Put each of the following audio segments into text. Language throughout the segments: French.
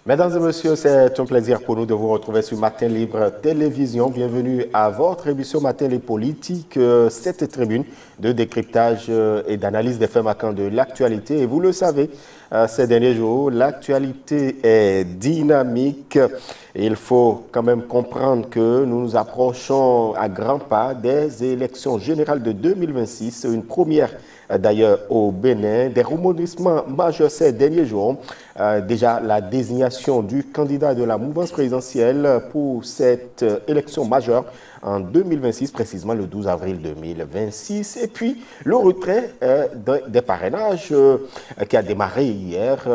Mesdames et messieurs, c'est un plaisir pour nous de vous retrouver sur Matin Libre Télévision. Bienvenue à votre émission Matin les Politiques, cette tribune de décryptage et d'analyse des faits marquants de l'actualité. Et vous le savez, ces derniers jours, l'actualité est dynamique. Et il faut quand même comprendre que nous nous approchons à grands pas des élections générales de 2026, une première d'ailleurs au Bénin, des rebondissements majeurs ces derniers jours. Déjà, la désignation du candidat de la mouvance présidentielle pour cette élection majeure en 2026, précisément le 12 avril 2026. Et puis, le retrait des parrainages qui a démarré hier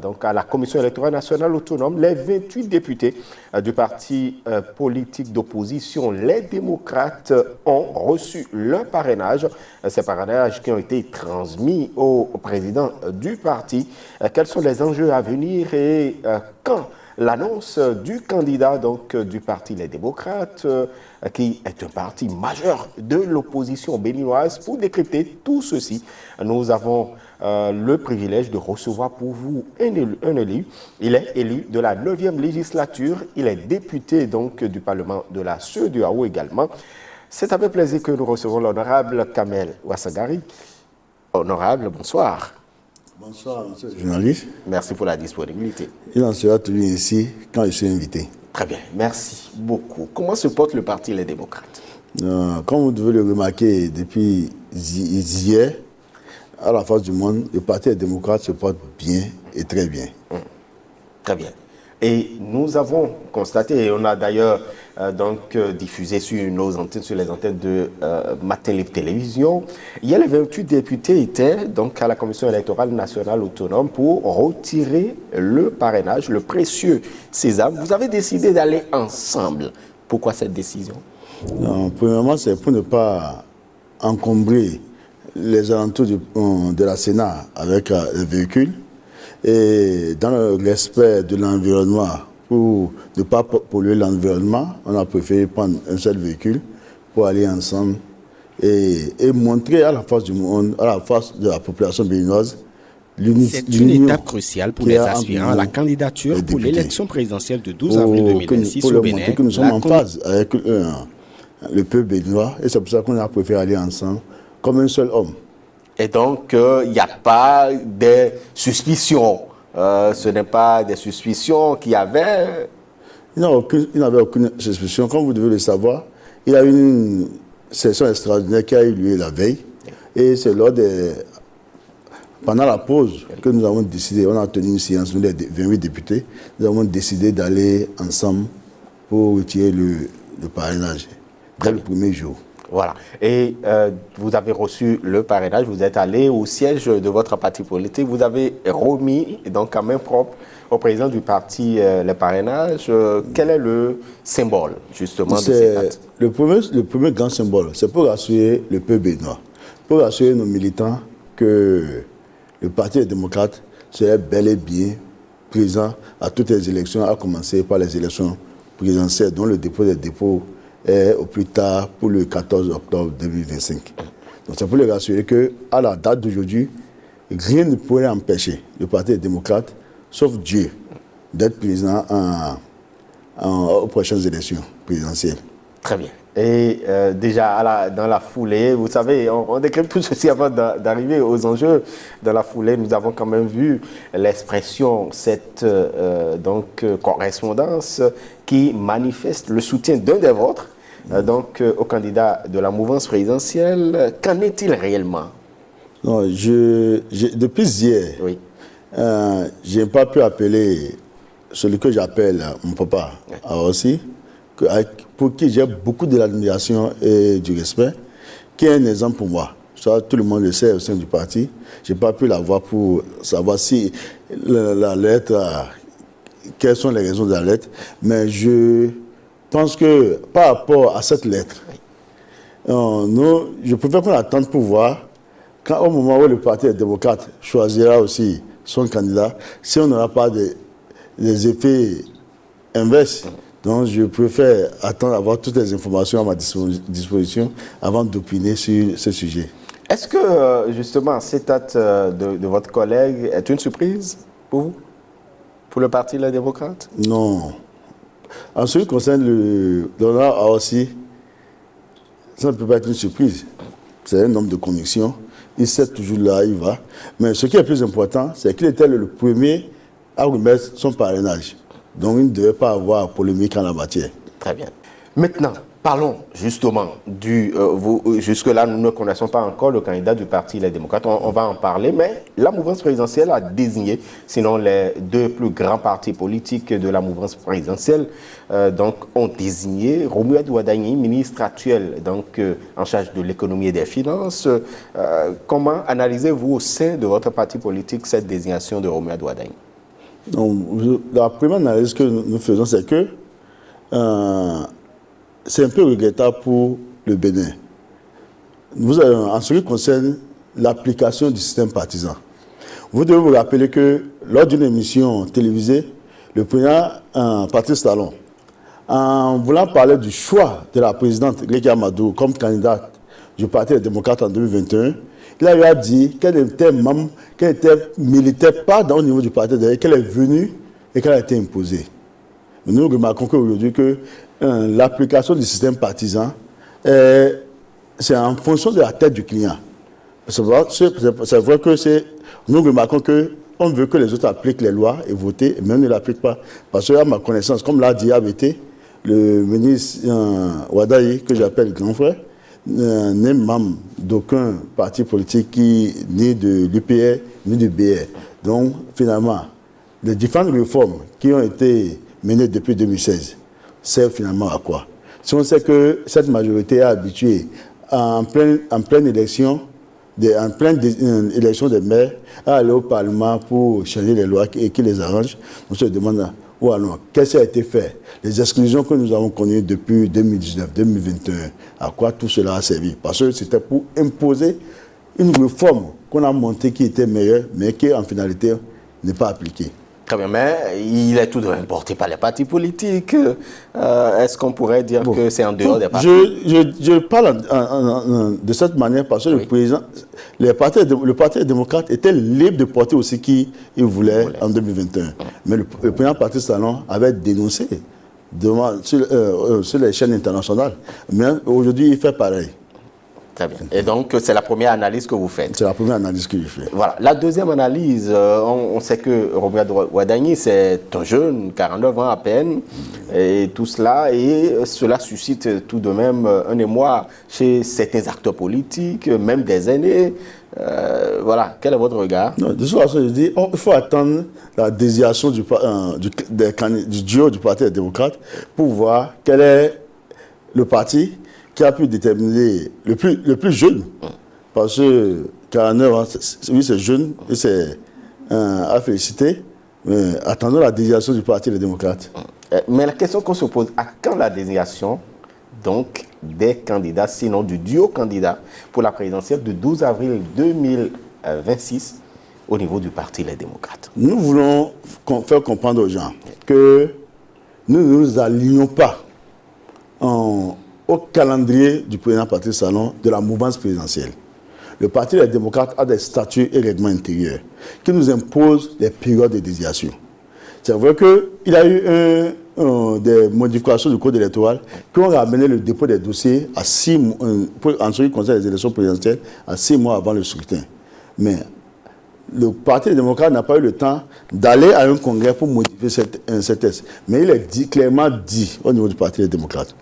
donc à la Commission électorale nationale autonome. Les 28 députés du parti politique d'opposition, les démocrates, ont reçu leur parrainage. Ces parrainages qui ont été transmis au président du parti. Quels sont les enjeux à venir et quand l'annonce du candidat donc, du parti Les Démocrates, qui est un parti majeur de l'opposition béninoise, pour décrypter tout ceci, nous avons le privilège de recevoir pour vous un élu. Il est élu de la 9e législature. Il est député donc, du Parlement de la CEDEAO également. C'est avec plaisir que nous recevons l'honorable Kamel Ouassagari. Honorable, bonsoir. Bonsoir, monsieur le journaliste. Merci pour la disponibilité. Il en sera toujours ici quand je suis invité. Très bien, merci beaucoup. Comment se porte le parti Les Démocrates? Comme vous devez le remarquer depuis hier, à la face du monde, le parti Les Démocrates se porte bien et très bien. Très bien. Et nous avons constaté, et on a d'ailleurs diffusé sur nos antennes, sur les antennes de Matin Libre Télévision, hier les 28 députés étaient donc à la Commission électorale nationale autonome pour retirer le parrainage, le précieux sésame. Vous avez décidé d'aller ensemble. Pourquoi cette décision? Premièrement, c'est pour ne pas encombrer les alentours de la Sénat avec les véhicules. Et dans le respect de l'environnement, pour ne pas polluer l'environnement, on a préféré prendre un seul véhicule pour aller ensemble et montrer à la face du monde, à la face de la population béninoise, l'unité. C'est une étape cruciale pour les aspirants à la candidature pour l'élection présidentielle de 12 avril 2026 pour au leur Bénin. montrer que nous sommes en phase avec le peuple béninois, et c'est pour ça qu'on a préféré aller ensemble comme un seul homme. Et donc, il n'y a pas de suspicions. Ce n'est pas des suspicions qu'il y avait. Il n'avait aucune suspicion. Comme vous devez le savoir, il y a eu une session extraordinaire qui a eu lieu la veille. Et c'est pendant la pause que nous avons décidé, on a tenu une séance, nous les 28 députés, nous avons décidé d'aller ensemble pour retirer le parrainage dès le premier jour. Voilà. Et vous avez reçu le parrainage, vous êtes allé au siège de votre parti politique, vous avez remis donc à main propre au président du parti le parrainage. Quel est le symbole justement de cette date? Le premier grand symbole, c'est pour rassurer le peuple béninois, pour rassurer nos militants que le parti des démocrates serait bel et bien présent à toutes les élections, à commencer par les élections présidentielles, dont le dépôt des dépôts est au plus tard pour le 14 octobre 2025. Donc c'est pour les rassurer qu'à la date d'aujourd'hui, rien ne pourrait empêcher le Parti des démocrates, sauf Dieu, d'être présent aux prochaines élections présidentielles. Très bien. Et déjà, dans la foulée, vous savez, on décrypte tout ceci avant d'arriver aux enjeux. Dans la foulée, nous avons quand même vu l'expression, cette correspondance qui manifeste le soutien d'un des vôtres, au candidat de la mouvance présidentielle. Qu'en est-il réellement? Non, depuis hier, oui. Je n'ai pas pu appeler celui que j'appelle mon papa, aussi, pour qui j'ai beaucoup de l'admiration et du respect, qui est un exemple pour moi. Ça, tout le monde le sait au sein du parti. Je n'ai pas pu l'avoir pour savoir si la lettre, quelles sont les raisons de la lettre, mais je pense que par rapport à cette lettre, je préfère qu'on attende pour voir, au moment où le Parti des démocrates choisira aussi son candidat, si on n'aura pas des effets inverses. Donc je préfère attendre d'avoir toutes les informations à ma disposition avant d'opiner sur ce sujet. Est-ce que justement cette date de votre collègue est une surprise pour vous? pour le Parti Les Démocrates? Non. En ce qui concerne le Donald aussi, ça ne peut pas être une surprise. C'est un homme de conviction. Il sait toujours là, il va. Mais ce qui est plus important, c'est qu'il était le premier à remettre son parrainage. Donc, il ne devait pas avoir polémique en la matière. Très bien. Maintenant, parlons justement jusque-là, nous ne connaissons pas encore le candidat du Parti Les Démocrates. On va en parler, mais la mouvance présidentielle a désigné, sinon les deux plus grands partis politiques de la mouvance présidentielle, ont désigné Romuald Wadagni, ministre actuel, en charge de l'économie et des finances. Comment analysez-vous au sein de votre parti politique cette désignation de Romuald Wadagni? Donc, la première analyse que nous faisons, c'est que c'est un peu regrettable pour le Bénin. En ce qui concerne l'application du système partisan, vous devez vous rappeler que lors d'une émission télévisée, le président Patrice Talon, en voulant parler du choix de la présidente Réki Amadou comme candidate du Parti des démocrates en 2021, il a eu à dire qu'elle était membre, qu'elle ne militait pas au niveau du parti, qu'elle est venue et qu'elle a été imposée. Mais nous remarquons qu'aujourd'hui que l'application du système partisan, c'est en fonction de la tête du client. C'est vrai que nous remarquons qu'on veut que les autres appliquent les lois et votent, et même ne l'appliquent pas. Parce que à ma connaissance, comme l'a dit ABT, le ministre Wadayi, que j'appelle grand frère, n'est membre d'aucun parti politique ni de l'UPR ni du BR. Donc, finalement, les différentes réformes qui ont été menées depuis 2016 servent finalement à quoi? Si on sait que cette majorité est habituée en pleine élection, en pleine élection des maires, à aller au Parlement pour changer les lois et qui les arrangent, on se demande ou alors qu'est-ce qui a été fait? Les exclusions que nous avons connues depuis 2019, 2021, à quoi tout cela a servi? Parce que c'était pour imposer une réforme qu'on a montée qui était meilleure, mais qui en finalité n'est pas appliquée. Très bien, mais il est tout de même porté par les partis politiques. Est-ce qu'on pourrait dire que c'est en dehors des partis? Je parle de cette manière parce que le Parti démocrate était libre de porter aussi qui il voulait en 2021. Mais le président Patrice Talon avait dénoncé sur les chaînes internationales. Mais aujourd'hui, il fait pareil. Très bien. Et donc, c'est la première analyse que vous faites? C'est la première analyse que je fais. Voilà. La deuxième analyse, on sait que Romuald Wadagni, c'est un jeune, 49 ans à peine, et tout cela, et cela suscite tout de même un émoi chez certains acteurs politiques, même des aînés. Voilà. Quel est votre regard? Non, de toute façon, je dis, il faut attendre la désignation du duo du Parti des démocrates pour voir quel est le parti qui a pu déterminer le plus jeune, parce que 49 ans, oui, c'est jeune, et c'est à féliciter, mais attendons la désignation du Parti des démocrates. Mais la question qu'on se pose, à quand la désignation donc, des candidats, sinon du duo candidat pour la présidentielle du 12 avril 2026 au niveau du Parti Les Démocrates? Nous voulons faire comprendre aux gens que nous ne nous alignons pas au calendrier du président Patrice Talon de la mouvance présidentielle. Le Parti des démocrates a des statuts et règlements intérieurs qui nous imposent des périodes de désignation. C'est vrai qu'il y a eu des modifications du code électoral qui ont ramené le dépôt des dossiers à 6 mois, en ce qui concerne les élections présidentielles, à 6 mois avant le scrutin. Mais le Parti des démocrates n'a pas eu le temps d'aller à un congrès pour modifier cette texte. Mais il est clairement dit au niveau du Parti des démocrates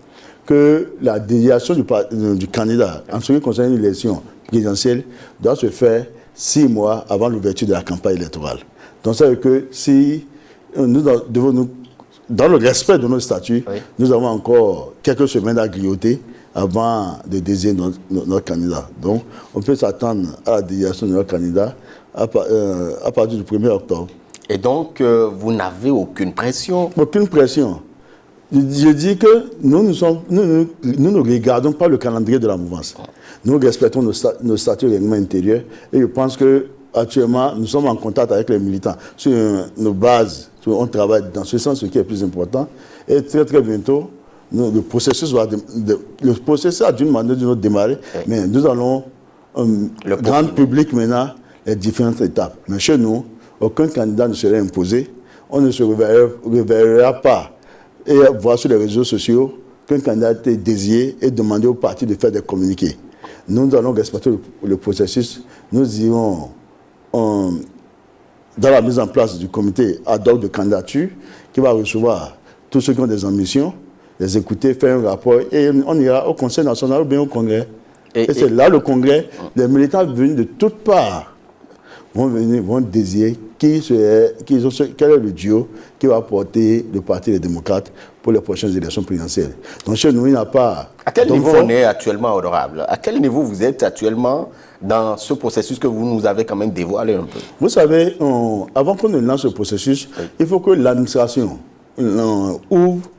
que la désignation du candidat en ce qui concerne l'élection présidentielle doit se faire 6 mois avant l'ouverture de la campagne électorale. Donc ça veut dire que si nous devons, dans le respect de nos statuts, nous avons encore quelques semaines à grignoter avant de désigner notre candidat. Donc on peut s'attendre à la désignation de notre candidat à partir du 1er octobre. Et donc vous n'avez aucune pression? Aucune pression. Je dis que nous ne regardons pas le calendrier de la mouvance. Nous respectons nos statuts et règlements intérieurs. Et je pense qu'actuellement, nous sommes en contact avec les militants. Sur nos bases, on travaille dans ce sens, ce qui est plus important. Et très très bientôt, le processus a d'une manière ou d'une autre démarrer. Mais nous allons rendre public maintenant les différentes étapes. Mais chez nous, aucun candidat ne serait imposé. on ne se réveillera pas et voir sur les réseaux sociaux qu'un candidat a été désigné et demander au parti de faire des communiqués. Nous allons respecter le processus. Nous irons dans la mise en place du comité ad hoc de candidature qui va recevoir tous ceux qui ont des ambitions, les écouter, faire un rapport et on ira au Conseil national ou bien au Congrès. Et c'est là le Congrès, les militants venus de toutes parts vont désigner quel est le duo qui va porter le Parti des démocrates pour les prochaines élections présidentielles. Donc chez nous, il n'y a pas... À quel niveau on est actuellement, honorable? À quel niveau vous êtes actuellement dans ce processus que vous nous avez quand même dévoilé un peu? Vous savez, avant qu'on ne lance ce processus, il faut que l'administration ouvre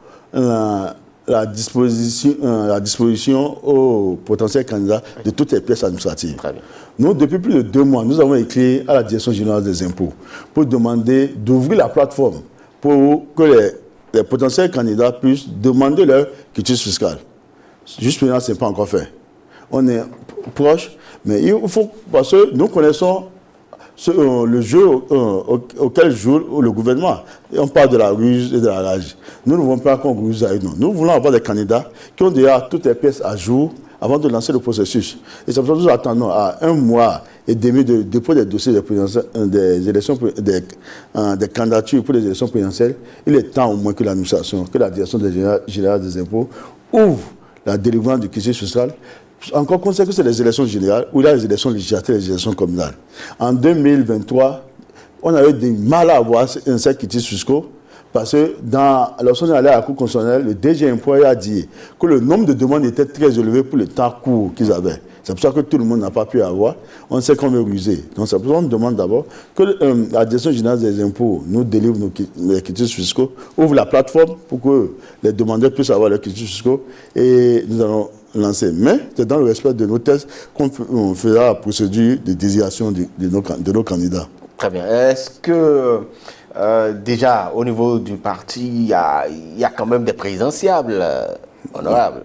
la disposition aux potentiels candidats de toutes les pièces administratives. Très bien. Nous, depuis plus de 2 mois, nous avons écrit à la Direction générale des impôts pour demander d'ouvrir la plateforme pour que les potentiels candidats puissent demander leur quitus fiscal. Juste maintenant, ce n'est pas encore fait. On est proche, mais il faut, parce que nous connaissons le jeu auquel joue le gouvernement. Et on parle de la ruse et de la rage. Nous ne voulons pas qu'on ruse avec nous. Nous voulons avoir des candidats qui ont déjà toutes les pièces à jour avant de lancer le processus. Et c'est pour ça que nous attendons à 1 mois et demi de dépôt des dossiers des élections, des candidatures pour les élections présidentielles. Il est temps au moins que l'administration, que la Direction générale des impôts ouvre la délivrance du quitus fiscal. Encore qu'on sait que c'est les élections générales ou là les élections législatives et les élections communales. En 2023, on avait du mal à avoir un seul quitus fiscaux parce que lorsqu'on est allé à la Cour constitutionnelle, le DG Impôts a dit que le nombre de demandes était très élevé pour le temps court qu'ils avaient. C'est pour ça que tout le monde n'a pas pu avoir. On sait qu'on veut ruser. Donc c'est pour ça qu'on demande d'abord que la Direction générale des impôts nous délivre les quitus fiscaux, ouvre la plateforme pour que les demandeurs puissent avoir leurs quitus fiscaux et nous allons lancer. Mais c'est dans le respect de nos tests qu'on fera la procédure de désignation de nos candidats. Très bien. Est-ce que déjà au niveau du parti, il y a quand même des présidentiables honorables?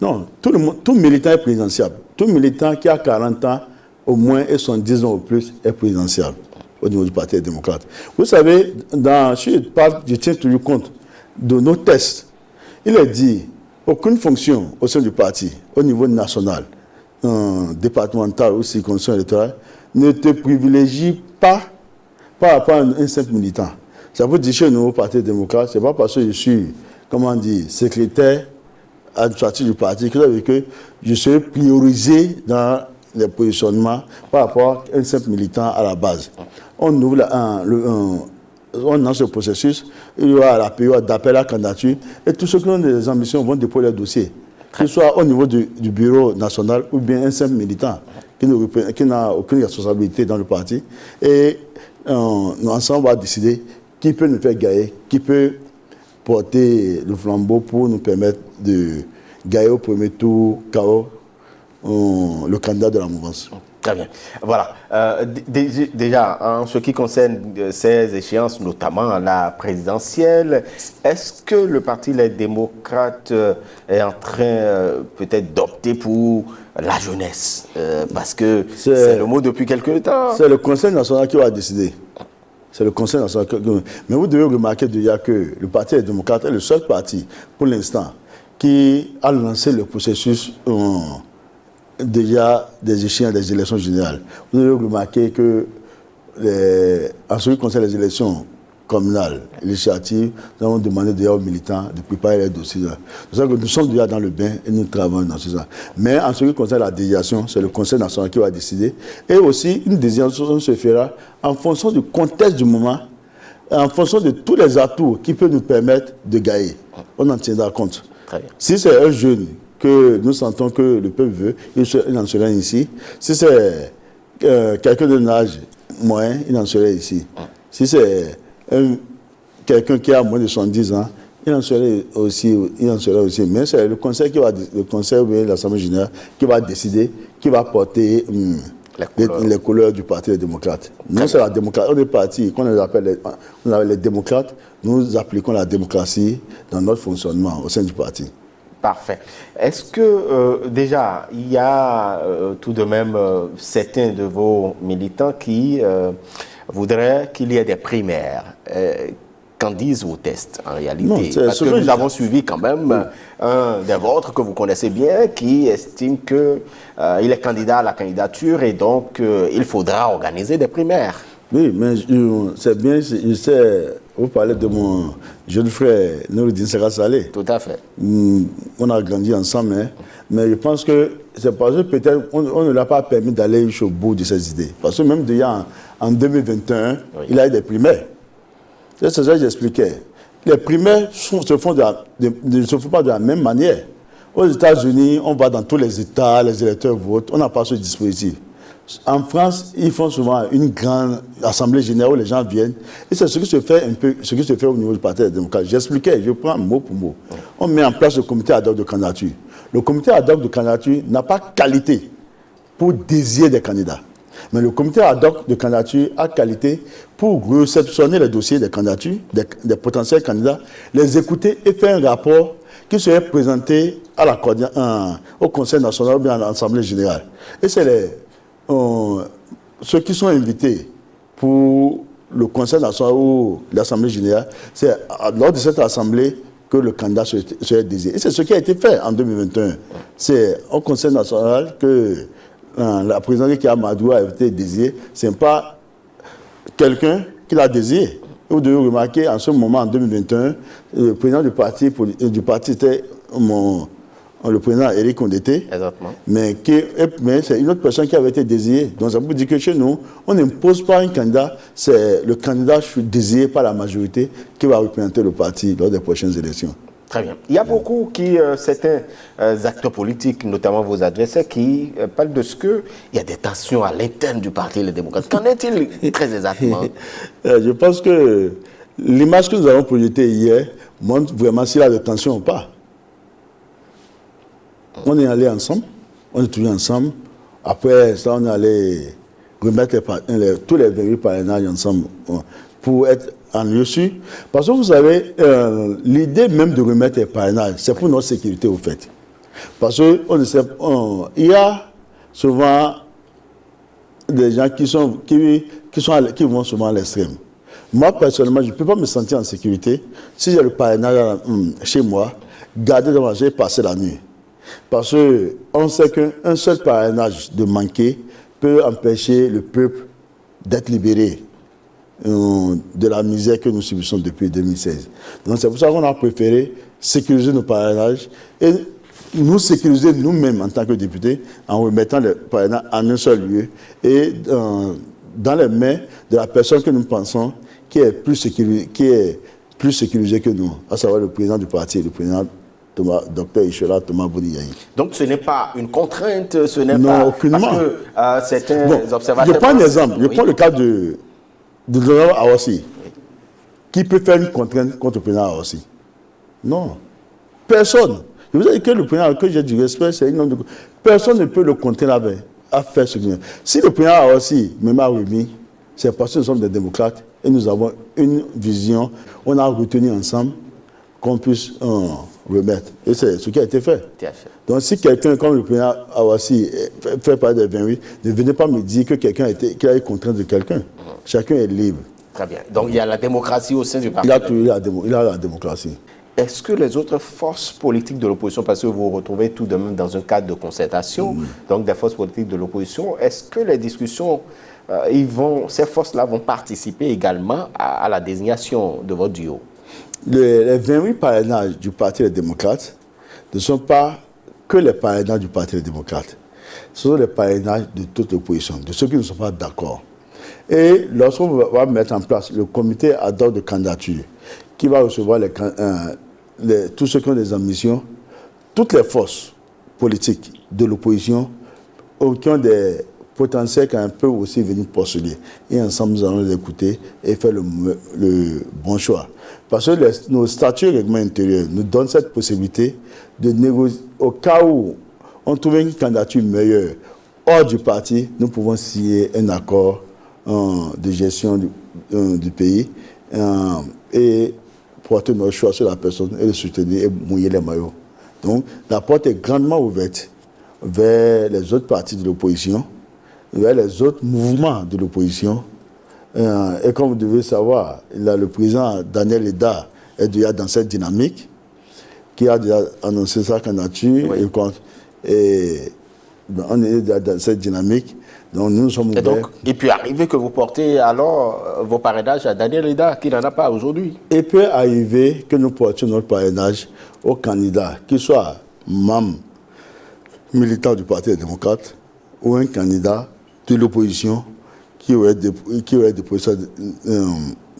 Non, tout militant est présidentiable. Tout militant qui a 40 ans au moins et 70 ans au plus est présidentiable au niveau du Parti démocrate. Vous savez, je tiens toujours compte de nos tests. Il est dit aucune fonction au sein du parti, au niveau national, départemental ou circonscription électorale, ne te privilégie pas par rapport à un simple militant. Ça veut dire chez nous, au Parti démocrate, ce n'est pas parce que je suis, secrétaire administratif du parti que je serai priorisé dans les positionnements par rapport à un simple militant à la base. On lance le processus, il y aura la période d'appel à la candidature et tous ceux qui ont des ambitions vont déposer leur dossier, que ce soit au niveau du bureau national ou bien un simple militant qui n'a aucune responsabilité dans le parti. Et nous ensemble, on va décider qui peut nous faire gagner, qui peut porter le flambeau pour nous permettre de gagner au premier tour KO le candidat de la mouvance. Très bien. Voilà. Déjà, en ce qui concerne ces échéances, notamment la présidentielle, est-ce que le Parti Les Démocrates est en train peut-être d'opter pour la jeunesse? Parce que c'est le mot depuis quelques temps. C'est le Conseil national qui va décider. C'est le Conseil national. Mais vous devez remarquer déjà que le Parti des démocrates est le seul parti, pour l'instant, qui a lancé le processus déjà des échéances des élections générales. Vous devez remarquer que, en ce qui concerne les élections communales, législatives, nous avons demandé déjà aux militants de préparer les dossiers. C'est ça que nous sommes déjà dans le bain et nous travaillons dans ce sens. Mais en ce qui concerne la désignation, c'est le Conseil national qui va décider. Et aussi, une désignation se fera en fonction du contexte du moment, en fonction de tous les atouts qui peuvent nous permettre de gagner. On en tiendra compte. Si c'est un jeune que nous sentons que le peuple veut, il en serait ici. Si c'est quelqu'un d'un âge moyen, il en serait ici. Si c'est quelqu'un qui a moins de 70 ans, il en serait aussi. Mais c'est le conseil ou l'Assemblée générale qui va décider, qui va porter les couleurs du Parti des démocrates. Nous, c'est la démocratie. On est parti, qu'on les appelle les démocrates, nous appliquons la démocratie dans notre fonctionnement au sein du parti. Parfait. Est-ce que déjà, il y a tout de même certains de vos militants qui voudrait qu'il y ait des primaires. Qu'en disent vos tests en réalité? Non, parce que nous avons suivi quand même un des vôtres que vous connaissez bien qui estime qu'il est candidat à la candidature et donc il faudra organiser des primaires. Oui, mais c'est bien, je sais, vous parlez de mon jeune frère Noureddine Sera Saleh. Tout à fait. On a grandi ensemble, hein, mais je pense que c'est parce que peut-être on ne l'a pas permis d'aller jusqu'au bout de ses idées. Parce que même déjà en 2021, oui, il a eu des primaires. C'est ça que j'expliquais. Les primaires ne se font pas de la même manière. Aux États-Unis, on va dans tous les États, les électeurs votent, on n'a pas ce dispositif. En France, ils font souvent une grande assemblée générale où les gens viennent. Et c'est ce qui se fait un peu, ce qui se fait au niveau du Parti démocrate. J'expliquais, je prends mot pour mot. On met en place le comité ad hoc de candidature. Le comité ad hoc de candidature n'a pas qualité pour désigner des candidats. Mais le comité ad hoc de candidature a qualité pour réceptionner les dossiers des candidatures, des potentiels candidats, les écouter et faire un rapport qui serait présenté au Conseil national ou bien à l'Assemblée générale. Et c'est ceux qui sont invités pour le Conseil national ou l'Assemblée générale, c'est lors de cette assemblée que le candidat serait désigné. Et c'est ce qui a été fait en 2021. C'est au Conseil national que la présidente qui Amadou a été désignée. Ce n'est pas quelqu'un qui l'a désigné. Vous devez remarquer, en ce moment, en 2021, le président du parti était le président Éric Condété. Exactement. Mais c'est une autre personne qui avait été désignée. Donc ça veut dire que chez nous, on n'impose pas un candidat, c'est le candidat désigné par la majorité qui va représenter le parti lors des prochaines élections. Très bien. Il y a beaucoup certains acteurs politiques, notamment vos adversaires, qui parlent de ce qu'il y a des tensions à l'interne du Parti Les Démocrates. Qu'en est-il très exactement? Je pense que l'image que nous avons projetée hier montre vraiment s'il y a des tensions ou pas. On est allé ensemble, on est toujours ensemble. Après ça, on est allé remettre tous les 28 parrainages ensemble pour être en lieu sûr. Parce que vous savez, l'idée même de remettre les parrainages, c'est pour notre sécurité au fait. Parce que il y a souvent des gens qui vont souvent à l'extrême. Moi, personnellement, je ne peux pas me sentir en sécurité si j'ai le parrainage chez moi, garder devant j'ai passé la nuit. Parce qu'on sait qu'un seul parrainage de manquer peut empêcher le peuple d'être libéré de la misère que nous subissons depuis 2016. Donc c'est pour ça qu'on a préféré sécuriser nos parrainages et nous sécuriser nous-mêmes en tant que députés en remettant les parrainages en un seul lieu et dans les mains de la personne que nous pensons qui est plus sécurisée que nous, à savoir le président du parti, le président Dr Ishola Thomas Bodiyayi. Donc ce n'est pas une contrainte, ce n'est non, pas... aucunement. Parce que certains observateurs... Je prends un exemple, je prends le cas de l'honorable Awassi, qui peut faire une contrainte contre le président Awassi. Non. Personne. Je vous ai dit que le président, que j'ai du respect, c'est une homme de... Personne ne peut le contraindre à faire ce qu'il veut. Si le président Awassi me m'a remis, c'est parce que nous sommes des démocrates et nous avons une vision, on a retenu ensemble qu'on puisse remettre. Et c'est ce qui a été fait. Donc si quelqu'un comme le président Awassi fait partie des 28, ne venez pas me dire que quelqu'un a été contraint de quelqu'un. Chacun est libre. Très bien. Donc il y a la démocratie au sein du parti. Il a la démocratie. Est-ce que les autres forces politiques de l'opposition, parce que vous vous retrouvez tout de même dans un cadre de concertation, donc des forces politiques de l'opposition, est-ce que les discussions, ces forces-là vont participer également à la désignation de votre duo? Les 28 parrainages du Parti des démocrates ne sont pas que les parrainages du Parti des démocrates. Ce sont les parrainages de toute l'opposition, de ceux qui ne sont pas d'accord. Et lorsqu'on va mettre en place le comité ad hoc de candidature, qui va recevoir tous ceux qui ont des ambitions, toutes les forces politiques de l'opposition qui ont des potentiels qui peuvent aussi venir postuler. Et ensemble, nous allons les écouter et faire le bon choix. Parce que nos statuts et règlements intérieurs nous donnent cette possibilité de négocier. Au cas où on trouve une candidature meilleure hors du parti, nous pouvons signer un accord de gestion du pays et porter notre choix sur la personne et le soutenir et mouiller les maillots. Donc, la porte est grandement ouverte vers les autres partis de l'opposition, vers les autres mouvements de l'opposition, Et comme vous devez savoir, le président Daniel Eda est déjà dans cette dynamique, qui a déjà annoncé sa candidature. Oui. Et on est dans cette dynamique. Donc nous sommes ouverts. Et donc, il peut arriver que vous portez alors vos parrainages à Daniel Eda, qui n'en a pas aujourd'hui. Il peut arriver que nous portions notre parrainage aux candidats, qu'ils soient membres militants du Parti des démocrates ou un candidat de l'opposition qui aurait déposé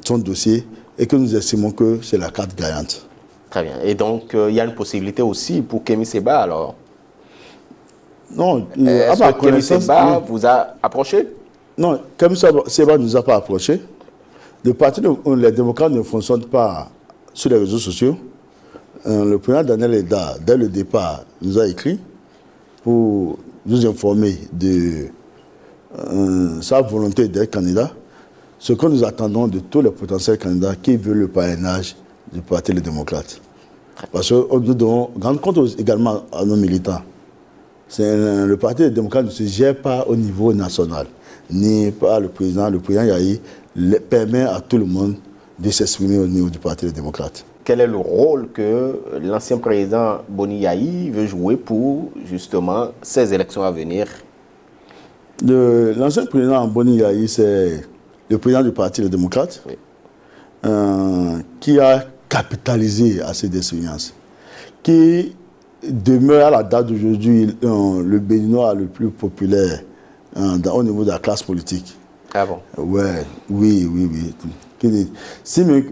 son dossier et que nous estimons que c'est la carte gagnante. Très bien. Et donc, il y a une possibilité aussi pour Kémy Séba, alors. Non, est-ce que Kémy Séba vous a approché? Non, Kémy Séba ne nous a pas approché. Les démocrates ne fonctionnent pas sur les réseaux sociaux. Le président Daniel Eda, dès le départ, nous a écrit pour nous informer de sa volonté d'être candidat. Ce que nous attendons de tous les potentiels candidats qui veulent le parrainage du Parti des démocrates. Parce que nous devons rendre compte également à nos militants. Le Parti des démocrates ne se gère pas au niveau national, ni par le président. Le président Yahi permet à tout le monde de s'exprimer au niveau du Parti des démocrates. Quel est le rôle que l'ancien président Boni Yahi veut jouer pour justement ces élections à venir? L'ancien président Boni Yahi, c'est le président du Parti des démocrates, oui, qui a capitalisé à cette expérience, qui demeure à la date d'aujourd'hui le Béninois le plus populaire au niveau de la classe politique. Ah bon? Ouais, oui.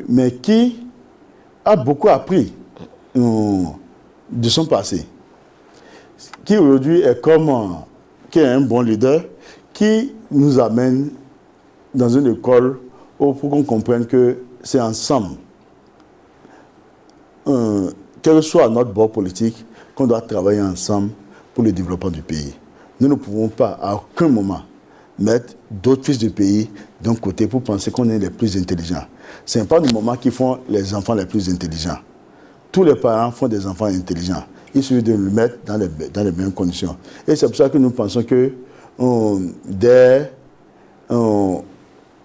Mais qui a beaucoup appris de son passé, qui aujourd'hui qui est un bon leader, qui nous amène dans une école pour qu'on comprenne que c'est ensemble, quel que soit notre bord politique, qu'on doit travailler ensemble pour le développement du pays. Nous ne pouvons pas à aucun moment mettre d'autres fils de pays d'un côté pour penser qu'on est les plus intelligents. Ce n'est pas le moment qui font les enfants les plus intelligents. Tous les parents font des enfants intelligents. Il suffit de le mettre dans les mêmes conditions. Et c'est pour ça que nous pensons que dès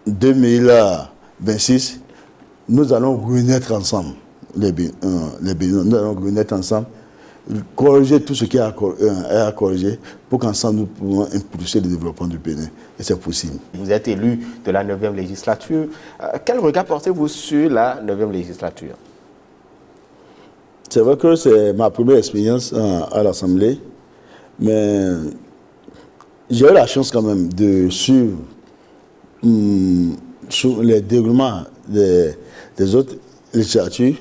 2026, nous allons renaître ensemble. Nous allons renaître ensemble, corriger tout ce qui est à corriger pour qu'ensemble nous pouvons impulser le développement du Bénin. Et c'est possible. Vous êtes élu de la 9e législature. Quel regard portez-vous sur la 9e législature? C'est vrai que c'est ma première expérience à l'Assemblée, mais j'ai eu la chance quand même de suivre les déroulements des autres législatures,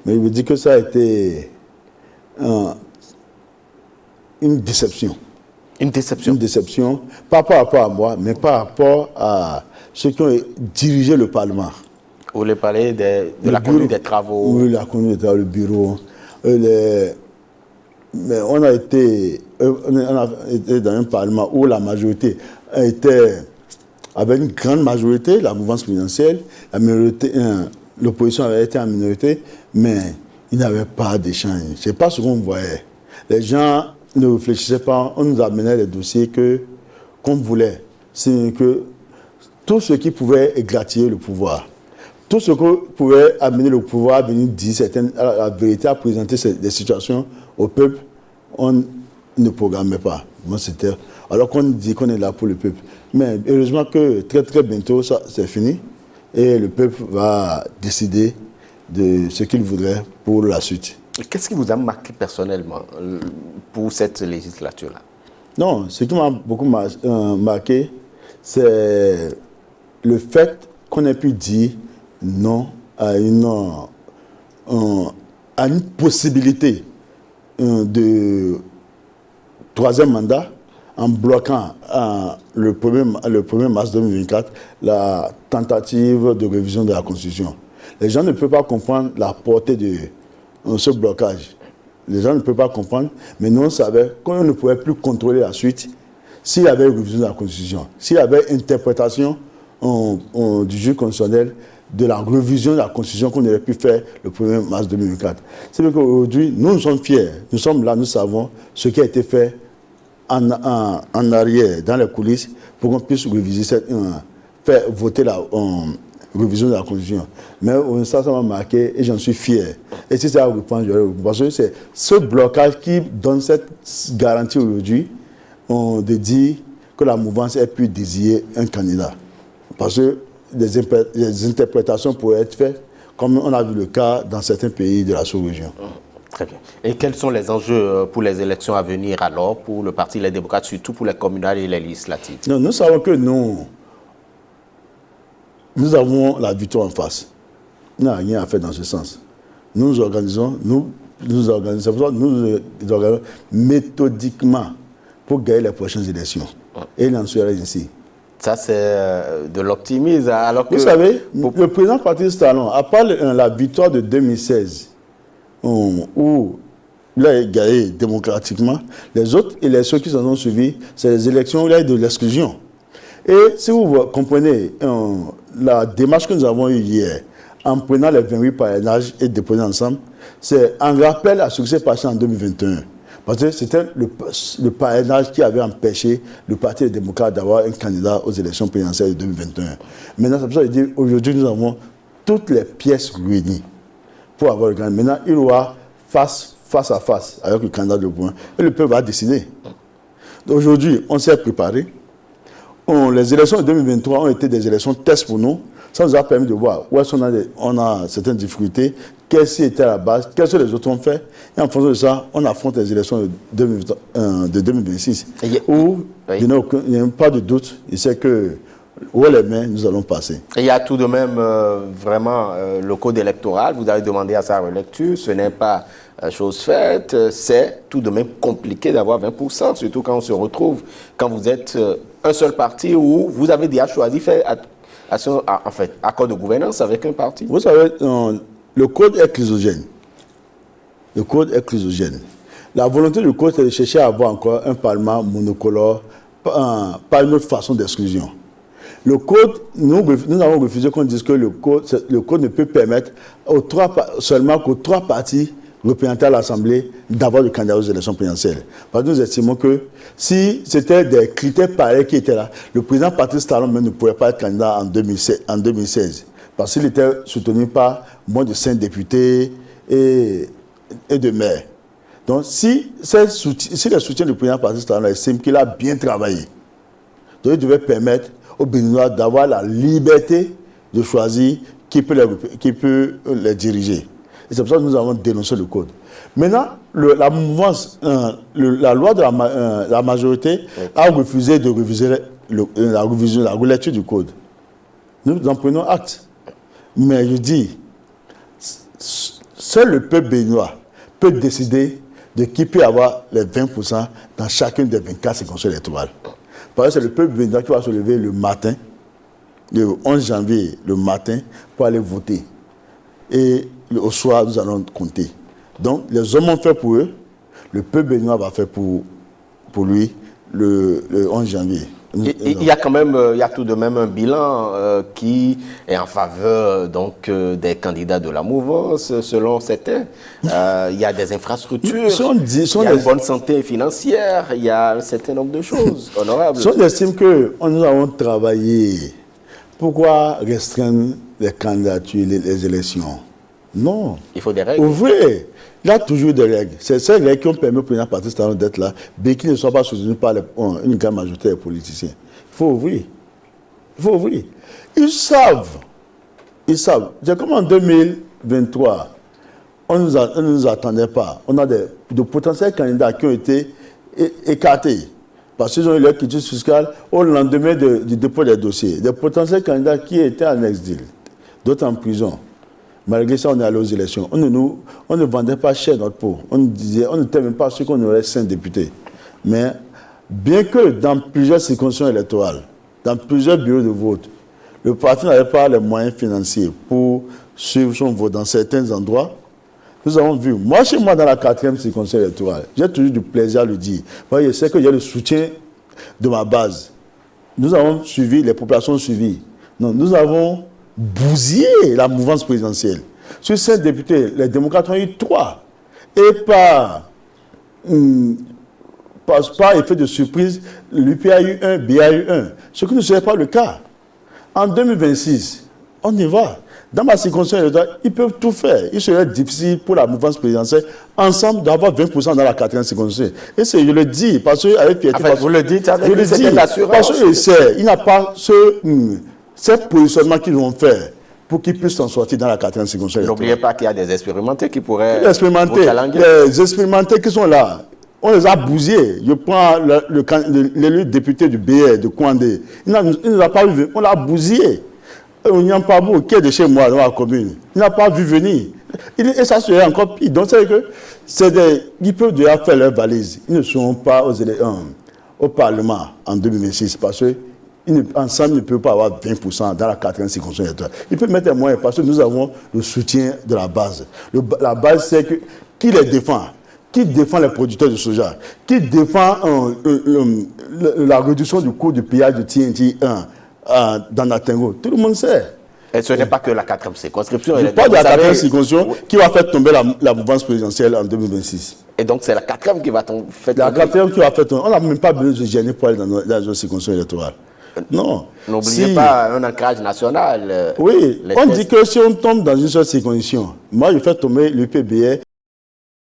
mais je me dis que ça a été une déception. Une déception? Une déception, pas par rapport à moi, mais par rapport à ceux qui ont dirigé le Parlement. Vous voulez parler de la conduite des travaux? Oui, la conduite des travaux, le bureau. Mais on a été dans un Parlement où la majorité était, avec une grande majorité, la mouvance présidentielle, l'opposition avait été en minorité, mais il n'y avait pas d'échange. Ce n'est pas ce qu'on voyait. Les gens ne réfléchissaient pas, on nous amenait les dossiers qu'on voulait. C'est que tout ce qui pouvait égratigner le pouvoir, tout ce qui pouvait amener le pouvoir à venir dire la vérité, à présenter des situations au peuple, on ne programmait pas. Alors qu'on dit qu'on est là pour le peuple. Mais heureusement que très très bientôt, ça c'est fini. Et le peuple va décider de ce qu'il voudrait pour la suite. Qu'est-ce qui vous a marqué personnellement pour cette législature-là? Non, ce qui m'a beaucoup marqué, c'est le fait qu'on ait pu dire non à une possibilité de troisième mandat en bloquant le 1er mars 2024 la tentative de révision de la Constitution. Les gens ne peuvent pas comprendre la portée de ce blocage. Les gens ne peuvent pas comprendre, mais nous on savait qu'on ne pouvait plus contrôler la suite s'il y avait une révision de la Constitution, s'il y avait interprétation du juge constitutionnel de la révision de la Constitution qu'on aurait pu faire le 1er mars 2024. C'est vrai qu'aujourd'hui, nous sommes fiers, nous sommes là, nous savons ce qui a été fait en arrière, dans les coulisses, pour qu'on puisse réviser faire voter la révision de la Constitution. Mais ça m'a marqué et j'en suis fier. Et si ça reprend, je vais reprendre. Parce que c'est ce blocage qui donne cette garantie aujourd'hui de dire que la mouvance ait pu désigner un candidat. Parce que des interprétations pourraient être faites, comme on a vu le cas dans certains pays de la sous-région. Très bien. Et quels sont les enjeux pour les élections à venir alors, pour le Parti Les Démocrates, surtout pour les communales et les législatives? Non, nous savons que nous avons la victoire en face. Nous n'avons rien à faire dans ce sens. Nous nous organisons, nous organisons méthodiquement pour gagner les prochaines élections. Et il en sera ainsi. Ça, c'est de l'optimisme. Alors que vous savez, le président Patrice Talon, à part la victoire de 2016, où il a gagné démocratiquement, les autres élections qui s'en ont suivies, c'est les élections où il y a eu de l'exclusion. Et si vous comprenez la démarche que nous avons eue hier, en prenant les 28 parrainages et déposant ensemble, c'est un rappel à ce qui s'est passé en 2021. Parce que c'était le parrainage qui avait empêché le Parti des démocrates d'avoir un candidat aux élections présidentielles de 2021. Maintenant, c'est pour ça que je dis, aujourd'hui, nous avons toutes les pièces réunies pour avoir le candidat. Maintenant, il y aura face à face avec le candidat de point. Et le peuple va décider. Aujourd'hui, on s'est préparé. Les élections de 2023 ont été des élections tests pour nous. Ça nous a permis de voir où est-ce qu'on a certaines difficultés, qu'est-ce qui était à la base, qu'est-ce que les autres ont fait. Et en fonction de ça, on affronte les élections de 2026. Où il n'y a pas de doute, il sait que où les mains, nous allons passer. Et il y a tout de même vraiment le code électoral. Vous avez demandé à sa relecture. Ce n'est pas chose faite. C'est tout de même compliqué d'avoir 20%, surtout quand on se retrouve, quand vous êtes un seul parti où vous avez déjà choisi faire accord de gouvernance avec un parti. Vous savez, le code est chrysogène. Le code est chrysogène. La volonté du code, c'est de chercher à avoir encore un parlement monocolore, pas une autre façon d'exclusion. Le code, nous avons refusé qu'on dise que le code ne peut permettre seulement qu'aux 3 partis représentés à l'Assemblée d'avoir le candidat aux élections présidentielles. Parce que nous estimons que si c'était des critères pareils qui étaient là, le président Patrice Talon même ne pourrait pas être candidat en 2016. Parce qu'il était soutenu par moins de 5 députés et de maires. Donc si le soutien du président Patrice Talon estime qu'il a bien travaillé, donc il devait permettre aux Béninois d'avoir la liberté de choisir qui peut les diriger. Et c'est pour ça que nous avons dénoncé le code. Maintenant, la mouvance, la loi de la majorité a refusé de réviser la relecture du code. Nous en prenons acte. Mais je dis, seul le peuple béninois peut décider de qui peut avoir les 20% dans chacune des 24 circonscriptions électorales. Parce que c'est le peuple béninois qui va se lever le matin, le 11 janvier, le matin, pour aller voter. Et au soir, nous allons compter. Donc, les hommes ont fait pour eux, le peuple béninois va faire pour lui le 11 janvier. Il y a quand même, il y a tout de même un bilan qui est en faveur des candidats de la mouvance, selon certains. Il y a des infrastructures, il y a une bonne santé financière, il y a un certain nombre de choses honorables. Si on estime que nous avons travaillé, pourquoi restreindre les candidatures, les élections? Non. Il faut des règles. Ouvrez. Il y a toujours des règles. C'est ces règles qui ont permis au président Patrice Talon d'être là, mais qui ne sont pas soutenues par une grande majorité des politiciens. Il faut ouvrir. Il faut ouvrir. Ils savent. C'est comme en 2023. On ne nous attendait pas. On a de potentiels candidats qui ont été écartés. Parce qu'ils ont eu leur quitus fiscale au lendemain du dépôt des dossiers. Des potentiels candidats qui étaient en exil, d'autres en prison. Malgré ça, on est allé aux élections. On ne vendait pas cher notre peau. On n'était même pas sûr qu'on aurait 5 députés. Mais bien que dans plusieurs circonscriptions électorales, dans plusieurs bureaux de vote, le parti n'avait pas les moyens financiers pour suivre son vote dans certains endroits, nous avons vu, chez moi, dans la 4e circonscription électorale, j'ai toujours du plaisir à le dire. Je sais que j'ai le soutien de ma base. Nous avons suivi, les populations ont suivi. Non, nous avons bousillé la mouvance présidentielle. Sur 5 députés, les démocrates ont eu 3. Et par effet de surprise, l'UP a eu 1, BA a eu 1. Ce qui ne serait pas le cas. En 2026, on y va. Dans ma circonscription électorale, ils peuvent tout faire. Il serait difficile pour la mouvance présidentielle, ensemble, d'avoir 20% dans la 4e circonscription. Et je le dis, parce que avec Pierre... Enfin, vous le dites avec une certaine assurance. Parce que il n'y a pas ce positionnement qu'ils vont faire pour qu'ils puissent s'en sortir dans la 4e circonscription. N'oubliez pas qu'il y a des expérimentés qui pourraient les expérimentés qui sont là. On les a bousillés. Je prends l'élu député du BR, de Kouandé. Il ne nous a pas vu. On l'a bousillé. On n'y a pas beaucoup qui est de chez moi dans la commune. Il n'a pas vu venir. Et ça serait encore pire. Donc, c'est que ils peuvent déjà faire leur valise. Ils ne seront pas au Parlement en 2026 parce qu'ensemble, ils ne peuvent pas avoir 20% dans la 4e circonscription. Ils peuvent mettre un moyen parce que nous avons le soutien de la base. La base, c'est que qui les défend? Qui défend les producteurs de soja? Qui défend la réduction du coût du pillage de TNT 1 dans Natengo? Tout le monde sait. Et ce n'est pas que la 4e circonscription. Je parle de la 4e circonscription qui va faire tomber la mouvance présidentielle en 2026. Et donc c'est la 4e qui va faire tomber. La 4e qui va faire tomber. On n'a même pas besoin de se gêner pour aller dans une circonscription électorale. Non. N'oubliez pas un ancrage national. Oui, on dit que si on tombe dans une seule circonscription, moi je fais tomber l'UPBR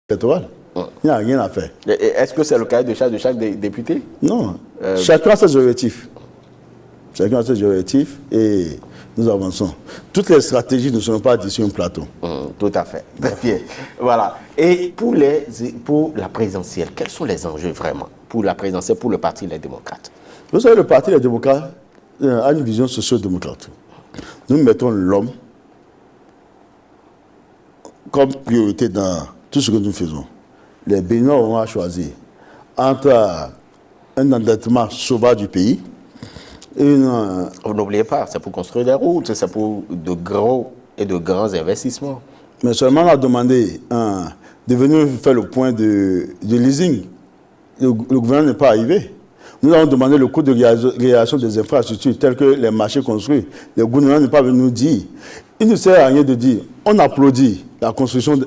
électoral. Il n'y a rien à faire. Est-ce que c'est le cahier de charge de chaque député? Non. Chacun a ses objectifs. Chacun a ses objectifs et nous avançons. Toutes les stratégies ne seront pas dites sur un plateau. Tout à fait. Bien. Voilà. Et pour la présidentielle, quels sont les enjeux vraiment pour la présidentielle, pour le Parti des démocrates? Vous savez, le Parti des démocrates a une vision social-démocrate. Nous mettons l'homme comme priorité dans tout ce que nous faisons. Les Béninois auront à choisir entre un endettement sauvage du pays et vous n'oubliez pas, c'est pour construire des routes, c'est pour de gros et de grands investissements. Mais seulement on a demandé de venir faire le point de leasing. Le gouvernement n'est pas arrivé. Nous avons demandé le coût de réalisation des infrastructures telles que les marchés construits. Le gouvernement n'est pas venu nous dire. Il ne sert à rien de dire, on applaudit la construction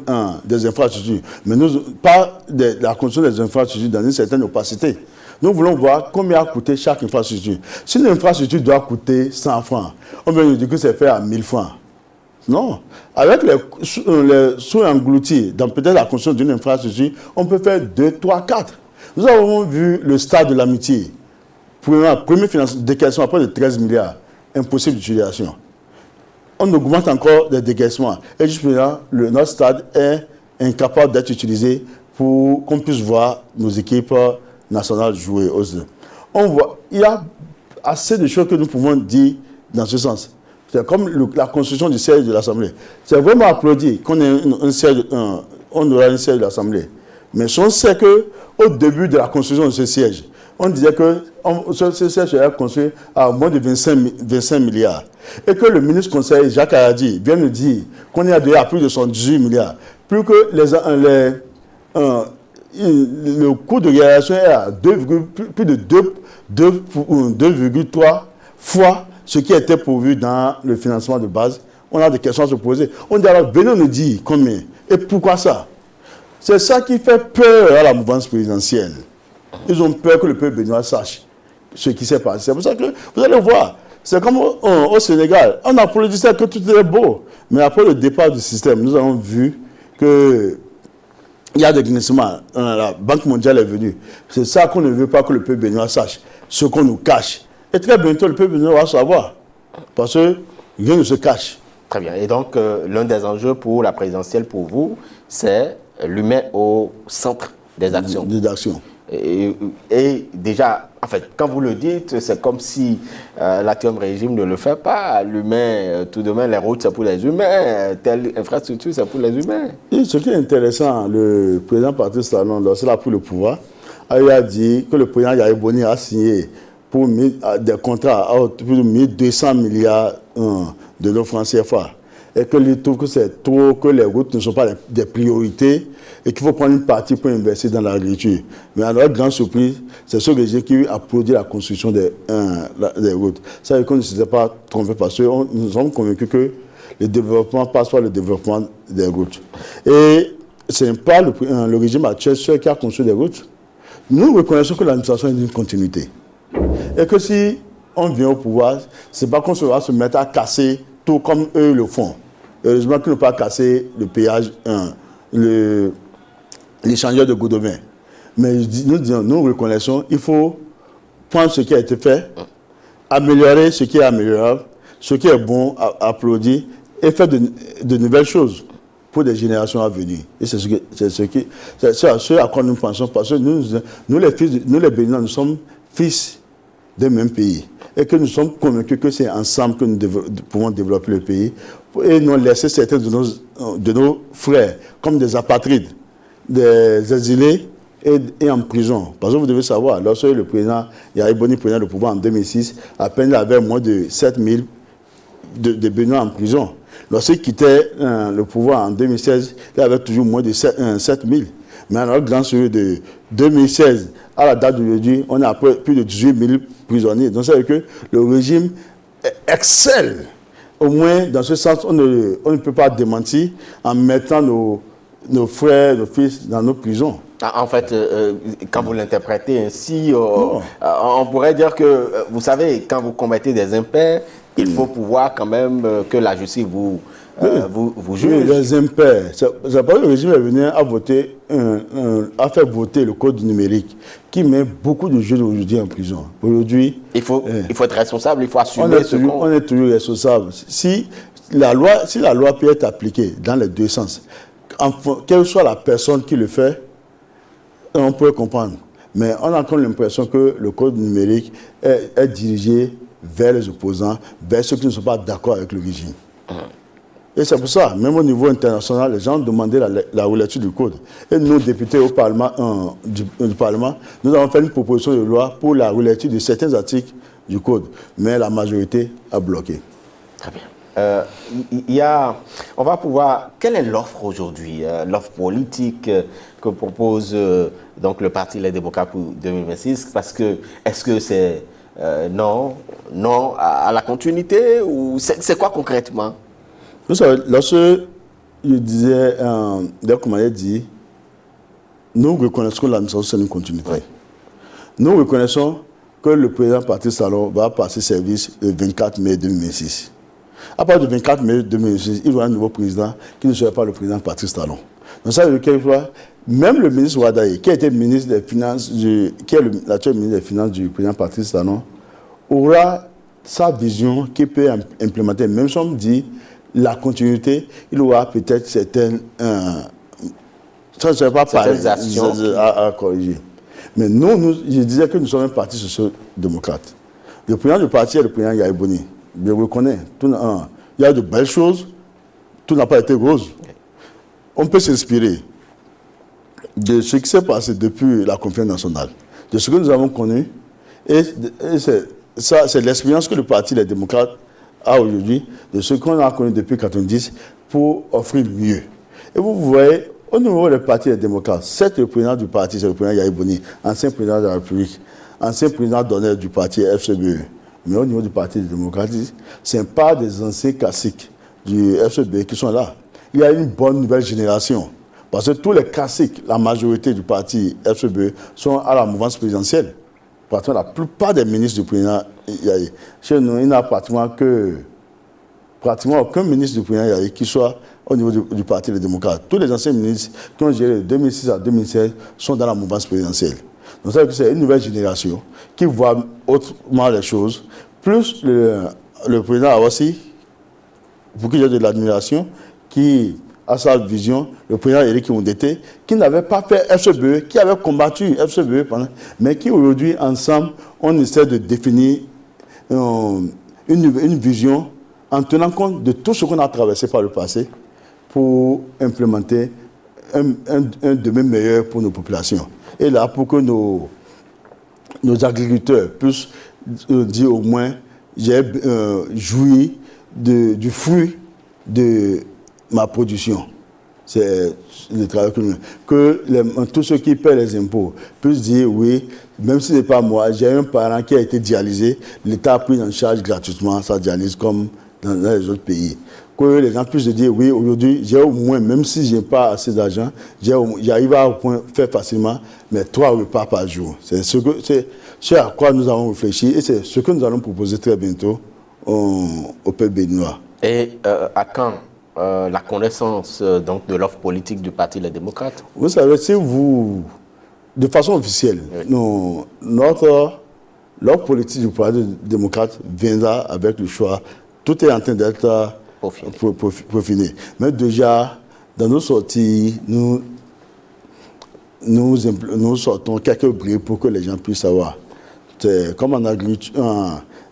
des infrastructures, mais pas la construction des infrastructures dans une certaine opacité. Nous voulons voir combien a coûté chaque infrastructure. Si une infrastructure doit coûter 100 francs, on vient nous dire que c'est fait à 1000 francs. Non. Avec les sous engloutis dans peut-être la construction d'une infrastructure, on peut faire 2, 3, 4. Nous avons vu le stade de l'amitié. Premier décaissement à près de 13 milliards. Impossible d'utilisation. On augmente encore les décaissements. Et jusqu'à maintenant, notre stade est incapable d'être utilisé pour qu'on puisse voir nos équipes nationales jouer. Il y a assez de choses que nous pouvons dire dans ce sens. C'est comme la construction du siège de l'Assemblée. C'est vraiment applaudi qu'on ait on aura un siège de l'Assemblée. Mais on sait qu'au début de la construction de ce siège, on disait que ce siège serait construit à moins de 25 milliards. Et que le ministre conseiller Jacques Ayadi vient nous dire qu'on est à plus de 118 milliards. Plus que le coût de réalisation est à plus de 2,3 fois ce qui était prévu dans le financement de base. On a des questions à se poser. On dit alors, venez nous dire combien. Et pourquoi ça? C'est ça qui fait peur à la mouvance présidentielle. Ils ont peur que le peuple béninois sache ce qui s'est passé. C'est pour ça que vous allez voir. C'est comme au Sénégal. On applaudissait que tout était beau. Mais après le départ du système, nous avons vu qu'il y a des glissements. La Banque mondiale est venue. C'est ça qu'on ne veut pas que le peuple béninois sache. Ce qu'on nous cache. Et très bientôt, le peuple béninois va savoir. Parce que rien ne se cache. Très bien. Et donc, l'un des enjeux pour la présidentielle, pour vous, c'est l'humain au centre des actions. Des actions. Et déjà, en fait, quand vous le dites, c'est comme si l'actuel régime ne le fait pas. L'humain, tout de même, les routes, c'est pour les humains. Telle infrastructure, c'est pour les humains. Et ce qui est intéressant, le président Patrice Talon, lorsqu'il a pris le pouvoir, il a dit que le président Yahya Boni a signé pour des contrats à plus de 1200 milliards de francs CFA. Et qu'il trouve que c'est trop, que les routes ne sont pas des priorités et qu'il faut prendre une partie pour investir dans l'agriculture. Mais à notre grande surprise, c'est ce régime qui applaudit la construction des routes. Ça veut dire qu'on ne s'était pas trompé parce que nous sommes convaincus que le développement passe par le développement des routes. Et ce n'est pas le régime actuel seul qui a construit des routes. Nous reconnaissons que l'administration est d'une continuité. Et que si on vient au pouvoir, c'est pas qu'on va se mettre à casser tout comme eux le font. Heureusement qu'ils n'ont pas cassé le péage, l'échangeur de Goudovin. Mais nous reconnaissons, il faut prendre ce qui a été fait, améliorer ce qui est améliorable, ce qui est bon, applaudir, et faire de nouvelles choses pour des générations à venir. Et c'est ce à quoi nous pensons, parce que nous les Béninois, nous sommes fils d'un même pays. Et que nous sommes convaincus que c'est ensemble que nous pouvons développer le pays et non laisser certains de nos frères comme des apatrides, des exilés et en prison. Parce que vous devez savoir, lorsque le président Yahya Boni prenait le pouvoir en 2006, à peine il avait moins de 7000 de Béninois en prison. Lorsqu'il quittait le pouvoir en 2016, il avait toujours moins de 7000. Mais alors, grâce de 2016 à la date d'aujourd'hui, on a plus de 18 000 prisonniers. Donc, ça veut dire que le régime excelle. Au moins, dans ce sens, on ne peut pas démentir en mettant nos frères, nos fils dans nos prisons. En fait, quand vous l'interprétez ainsi, on pourrait dire que, vous savez, quand vous commettez des impairs, il faut pouvoir quand même que la justice vous juge. Oui, les impairs. C'est pas le régime est venu à faire voter le code numérique qui met beaucoup de jeunes aujourd'hui en prison. Aujourd'hui, il faut être responsable, il faut assumer on est toujours responsable. Si la loi peut être appliquée dans les deux sens, quelle soit la personne qui le fait, on peut comprendre. Mais on a encore l'impression que le code numérique est dirigé vers les opposants, vers ceux qui ne sont pas d'accord avec le régime. Et c'est pour ça, même au niveau international, les gens demandaient la relecture du code. Et nous, députés au Parlement, du Parlement, nous avons fait une proposition de loi pour la relecture de certains articles du code. Mais la majorité a bloqué. Très bien. On va pouvoir... Quelle est l'offre aujourd'hui, l'offre politique que propose donc le Parti Les Démocrates pour 2026? Parce que, est-ce que c'est non à la continuité ou c'est quoi concrètement? Vous savez, lorsque je disais, dès qu'on m'avait dit, nous reconnaissons que l'administration c'est une continuité. Oui. Nous reconnaissons que le président Patrice Talon va passer service le 24 mai 2026. À partir du 24 mai 2026, il y aura un nouveau président qui ne serait pas le président Patrice Talon. Donc ça veut dire que même le ministre Wadaye, qui a été ministre des Finances, qui est l'actuel ministre des Finances du président Patrice Talon, aura sa vision qui peut implémenter. Même si on me dit la continuité, il aura peut-être certaines actions à corriger. Mais nous, je disais que nous sommes un parti social-démocrate. Le président du parti est le président Yahya Boni. Je reconnais. Il y a de belles choses. Tout n'a pas été rose. On peut s'inspirer de ce qui s'est passé depuis la conférence nationale, de ce que nous avons connu. Et c'est l'expérience que le Parti Les Démocrates a aujourd'hui, de ce qu'on a connu depuis 1990, pour offrir mieux. Et vous voyez, au niveau des partis Les Démocrates, certes, le président du parti, c'est le président Yahya Boni, ancien président de la République, ancien président d'honneur du parti FCBE. Mais au niveau du Parti des démocrates, ce n'est pas des anciens classiques du FCBE qui sont là. Il y a une bonne nouvelle génération. Parce que tous les classiques, la majorité du parti FCBE, sont à la mouvance présidentielle. Parce que la plupart des ministres du président Yahya, chez nous, il n'y a pratiquement aucun ministre du président Yahya qui soit au niveau du Parti des démocrates. Tous les anciens ministres qui ont géré de 2006 à 2016 sont dans la mouvance présidentielle. Donc, ça veut dire que c'est une nouvelle génération qui voit autrement les choses. Plus le président a aussi, pour qui j'ai de l'admiration, qui a sa vision, le président Éric Ondete, qui n'avait pas fait FCBE, qui avait combattu FCBE, mais qui aujourd'hui, ensemble, on essaie de définir une vision en tenant compte de tout ce qu'on a traversé par le passé pour implémenter un demain meilleur pour nos populations. Et là, pour que nos agriculteurs puissent dire au moins, j'ai joui du fruit de ma production. C'est le travail que tous ceux qui paient les impôts puissent dire, oui, même si ce n'est pas moi, j'ai un parent qui a été dialysé, l'État a pris en charge gratuitement sa dialyse comme dans les autres pays. que les gens puissent se dire, oui, aujourd'hui, j'ai au moins, même si je n'ai pas assez d'argent, j'arrive à au point faire facilement mes 3 repas par jour. C'est ce à quoi nous avons réfléchi et c'est ce que nous allons proposer très bientôt au peuple béninois. Et à quand la connaissance donc, de l'offre politique du Parti Les Démocrates? Vous savez, si vous, de façon officielle, oui, l'offre politique du Parti démocrate viendra avec le choix. Tout est en train d'être peaufiné. Mais déjà, dans nos sorties, nous sortons quelques briques pour que les gens puissent savoir. C'est comme en agriculture,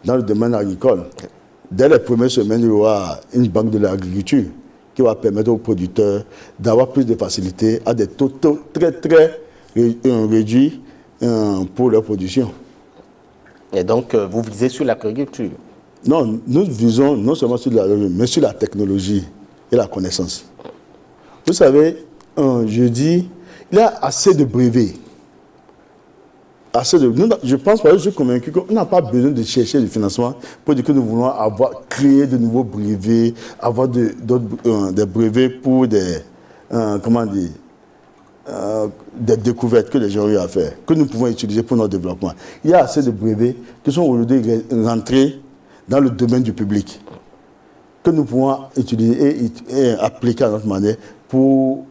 dans le domaine agricole. Dès les premières semaines, il y aura une banque de l'agriculture qui va permettre aux producteurs d'avoir plus de facilité à des taux très, très réduits pour leur production. Et donc, vous visez sur l'agriculture? Non, nous visons non seulement sur mais sur la technologie et la connaissance. Vous savez, je dis, il y a assez de brevets. Je pense, je suis convaincu qu'on n'a pas besoin de chercher du financement pour dire que nous voulons créer de nouveaux brevets, avoir des brevets pour des découvertes que les gens ont eu à faire, que nous pouvons utiliser pour notre développement. Il y a assez de brevets qui sont aujourd'hui rentrés dans le domaine du public, que nous pouvons utiliser et appliquer à notre manière pour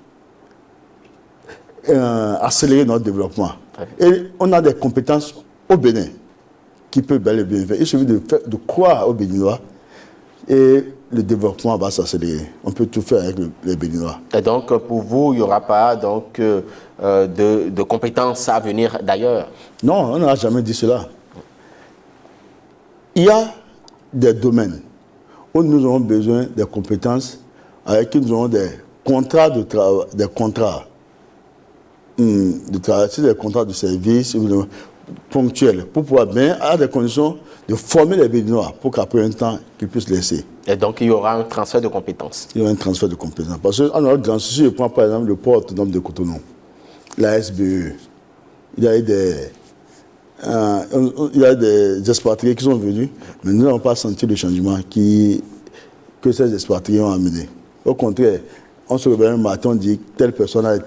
accélérer notre développement. Et on a des compétences au Bénin qui peuvent bel et bien faire. Il suffit de croire aux Béninois et le développement va s'accélérer. On peut tout faire avec les Béninois. Et donc, pour vous, il n'y aura pas donc, de compétences à venir d'ailleurs? Non, on n'a jamais dit cela. Il y a des domaines où nous avons besoin des compétences avec qui nous avons des contrats de travail, des contrats de service ponctuels pour pouvoir bien avoir des conditions de former les Béninois pour qu'après un temps, qu'ils puissent laisser. Et donc, il y aura un transfert de compétences? Il y aura un transfert de compétences. Parce que, en grand souci, je prends par exemple le port autonome de Cotonou, la SBE. Il y a des expatriés qui sont venus, mais nous n'avons pas senti le changement que ces expatriés ont amené. Au contraire, on se réveille un matin, on dit que telle personne a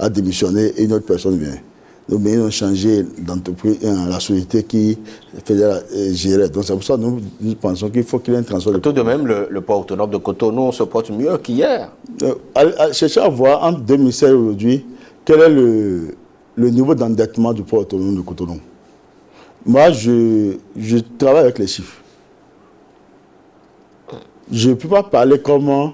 démissionné et une autre personne vient. Donc, ils ont changé d'entreprise, la société qui gérait. Donc, c'est pour ça que nous pensons qu'il faut qu'il y ait un transfert. Tout de même, le port autonome de Cotonou se porte mieux qu'hier. Cherchez à voir entre 2016 et aujourd'hui quel est le niveau d'endettement du port autonome de Cotonou. Moi, je travaille avec les chiffres. Je ne peux pas parler comment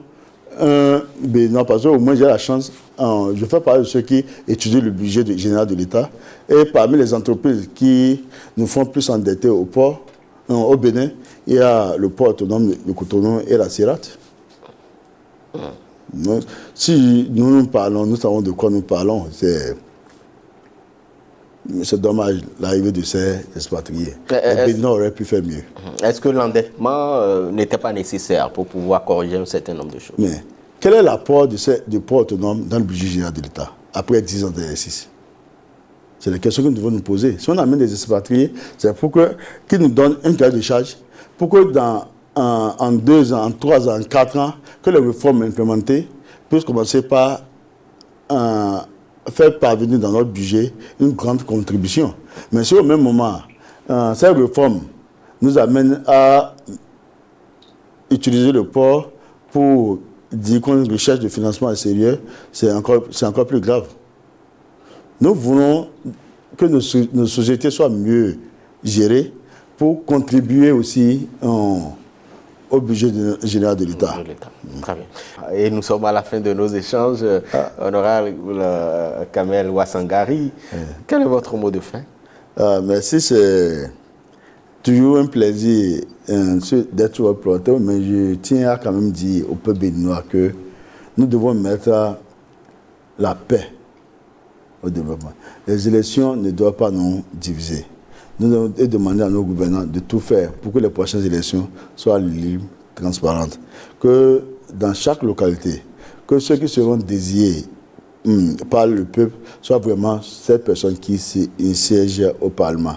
non, parce qu'au moins j'ai la chance, je fais partie de ceux qui étudient le budget général de l'État. Et parmi les entreprises qui nous font plus endetter au port, au Bénin, il y a le port autonome de Cotonou et la CIRAT. Si nous parlons, nous savons de quoi nous parlons. C'est dommage l'arrivée de ces expatriés. Le Bénin aurait pu faire mieux. Est-ce que l'endettement n'était pas nécessaire pour pouvoir corriger un certain nombre de choses? Mais quel est l'apport du port autonome dans le budget général de l'État après 10 ans d'exercice? C'est la question que nous devons nous poser. Si on amène des expatriés, c'est pour qu'ils nous donnent un cahier de charge, pour que en 2 ans, en 3 ans, en 4 ans, que les réformes implémentées puissent commencer par faire parvenir dans notre budget une grande contribution. Mais si au même moment, ces réformes nous amènent à utiliser le port pour dire qu'on recherche de financement sérieux, c'est encore plus grave. Nous voulons que nos sociétés soient mieux gérées pour contribuer aussi au budget général de l'État. Très bien. Et nous sommes à la fin de nos échanges. Honorable Kamel Ouassangari, quel est votre mot de fin? Merci, c'est toujours un plaisir d'être votre plateau, mais je tiens à quand même dire au peuple béninois que nous devons mettre la paix au développement. Les élections ne doivent pas nous diviser. Nous devons demander à nos gouvernants de tout faire pour que les prochaines élections soient libres, transparentes. Que dans chaque localité, que ceux qui seront désignés par le peuple soient vraiment ces personnes qui siègent au Parlement.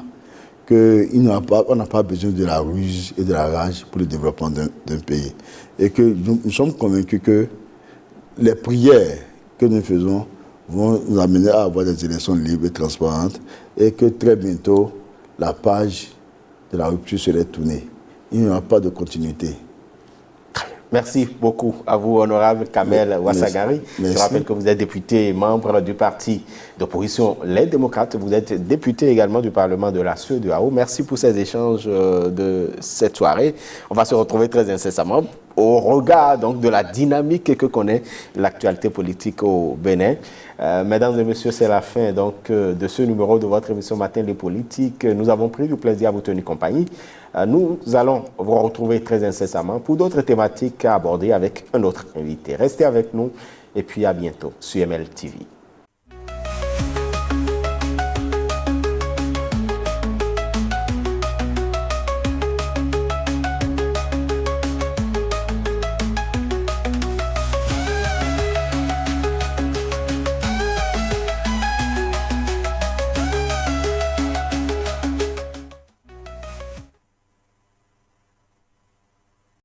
qu'on n'a pas besoin de la ruse et de la rage pour le développement d'un pays. Et que nous sommes convaincus que les prières que nous faisons vont nous amener à avoir des élections libres et transparentes et que très bientôt, la page de la rupture serait tournée. Il n'y aura pas de continuité. Merci beaucoup à vous, honorable Kamel Ouassagari. Merci. Je rappelle que vous êtes député et membre du parti d'opposition Les Démocrates. Vous êtes député également du Parlement de la CEDEAO. Merci pour ces échanges de cette soirée. On va se retrouver très incessamment au regard donc, de la dynamique que connaît l'actualité politique au Bénin. Mesdames et messieurs, c'est la fin donc, de ce numéro de votre émission Matin les Politiques. Nous avons pris du plaisir à vous tenir compagnie. Nous allons vous retrouver très incessamment pour d'autres thématiques à aborder avec un autre invité. Restez avec nous et puis à bientôt sur ML TV.